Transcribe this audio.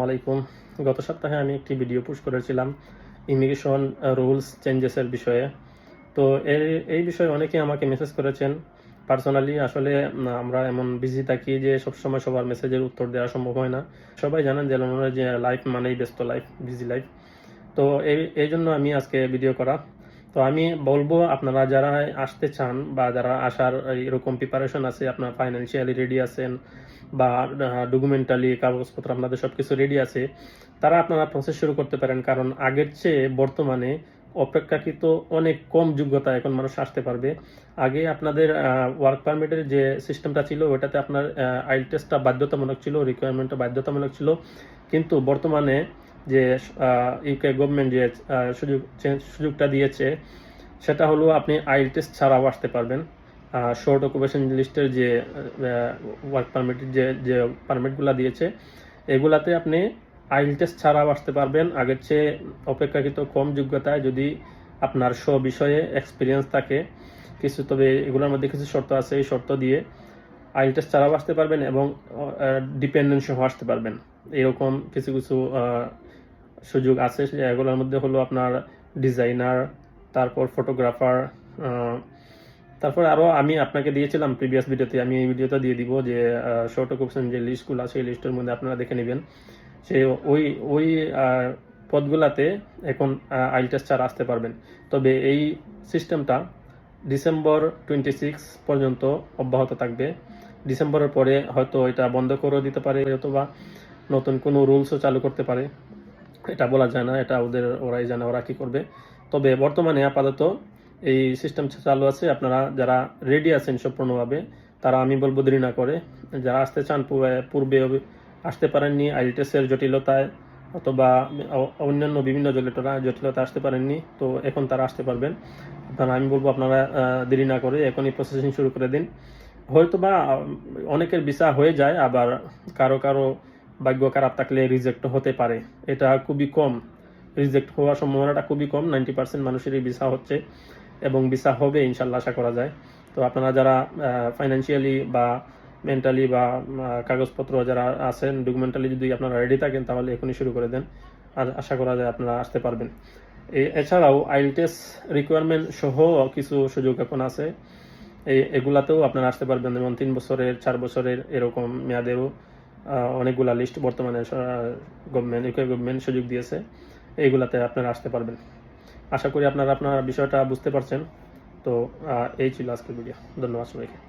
আলাইকুম। গত সপ্তাহে আমি একটি ভিডিও পোস্ট করেছিলাম ইমিগ্রেশন রুলস চেঞ্জেসের বিষয়ে। তো এই বিষয়ে অনেকেই আমাকে মেসেজ করেছেন পার্সোনালি। আসলে আমরা এমন বিজি থাকি যে সবসময় সবার মেসেজের উত্তর দেওয়া সম্ভব হয় না। সবাই জানেন যে লন্ডনের যে লাইফ মানেই ব্যস্ত লাইফ, বিজি লাইফ। তো এই জন্য আমি আজকে ভিডিও করা। তো আমি বলবো, আপনারা যারা আসতে চান বা যারা আসার এরকম প্রিপারেশন আছে, আপনার ফাইন্যান্সিয়ালি রেডি আছেন বা ডকুমেন্টালি কাগজপত্র আপনাদের সবকিছু রেডি আছে, তারা আপনারা প্রসেস শুরু করতে পারেন। কারণ আগের চেয়ে বর্তমানে অপেক্ষাকৃত অনেক কম যোগ্যতা এখন মানুষ আসতে পারবে। আগে আপনাদের ওয়ার্ক পারমিটের যে সিস্টেমটা ছিল ওটাতে আপনার আইল টেস্টটা বাধ্যতামূলক ছিল, রিকোয়ারমেন্টটা বাধ্যতামূলক ছিল। কিন্তু বর্তমানে যে ইউকে গভর্নমেন্ট যে সুযোগটা দিয়েছে সেটা হলো আপনি আইল টেস্ট ছাড়াও আসতে পারবেন। শর্ট অকুপেশন লিস্টের যে ওয়ার্ক পারমিটের যে পারমিটগুলো দিয়েছে এগুলাতে আপনি আইল টেস্ট ছাড়াও আসতে পারবেন। আগের চেয়ে অপেক্ষাকৃত কম যোগ্যতায় যদি আপনার বিষয়ে এক্সপিরিয়েন্স থাকে কিছু, তবে এগুলোর মধ্যে কিছু শর্ত আছে। এই শর্ত দিয়ে আইল টেস্ট ছাড়াও আসতে পারবেন এবং ডিপেন্ডেন্ট সহ আসতে পারবেন। এরকম কিছু কিছু সুযোগ আছে। এগুলোর মধ্যে হলো আপনার ডিজাইনার, তারপর ফটোগ্রাফার, তারপর আরও আমি আপনাকে দিয়েছিলাম প্রিভিয়াস ভিডিওতে, আমি এই ভিডিওটা দিয়ে দিব যে শর্ট অকুপেশন যে লিস্টগুলো আছে এই লিস্টের মধ্যে আপনারা দেখে নেবেন। সে ওই পদগুলাতে এখন আইল টেস্ট ছাড়া আসতে পারবেন। তবে এই সিস্টেমটা ডিসেম্বর 26 পর্যন্ত অব্যাহত থাকবে। ডিসেম্বরের পরে হয়তো এটা বন্ধ করে দিতে পারে, অথবা নতুন কোনো রুলসও চালু করতে পারে, এটা বলা যায় না। এটা ওরাই জানে ওরা কি করবে। তবে বর্তমানে আপাতত এই সিস্টেম চালু আছে। আপনারা যারা রেডি আছেন সম্পূর্ণভাবে, তারা আমি বলবো দেরি না করে, যারা আসতে চান পূর্বে আসতে পারেননি আইএলটিএসের জটিলতায় অথবা অন্যান্য বিভিন্ন জটিলতা আসতে পারেননি, তো এখন তারা আসতে পারবেন। আপনারা আমি বলবো আপনারা দেরি না করে এখনই প্রসেসিং শুরু করে দিন। হয়তোবা অনেকের ভিসা হয়ে যায়, আবার কারো ভাগ্য খারাপ থাকলে রিজেক্ট হতে পারে। এটা খুবই কম, রিজেক্ট হওয়ার সম্ভাবনাটা খুবই কম। 90% মানুষেরই ভিসা হচ্ছে এবং ভিসা হবে ইনশাল্লাহ, আশা করা যায়। তো আপনারা যারা ফাইন্যান্সিয়ালি বা মেন্টালি বা কাগজপত্র যারা আছেন ডকুমেন্টালি যদি আপনারা রেডি থাকেন তাহলে এখনই শুরু করে দেন, আর আশা করা যায় আপনারা আসতে পারবেন। এছাড়াও আইল টেস্ট রিকোয়ারমেন্ট সহ কিছু সুযোগ এখন আছে, এগুলাতেও আপনারা আসতে পারবেন। যেমন 3 বছরের, 4 বছরের এরকম মেয়াদেরও অনেকগুলা লিস্ট বর্তমানে গভর্নমেন্ট সুযোগ দিয়েছে, এইগুলাতে আপনারা আসতে পারবেন। আশা করি আপনারা বিষয়টা বুঝতে পারছেন। তো এই ছিল আজকের ভিডিও। ধন্যবাদ সবাইকে।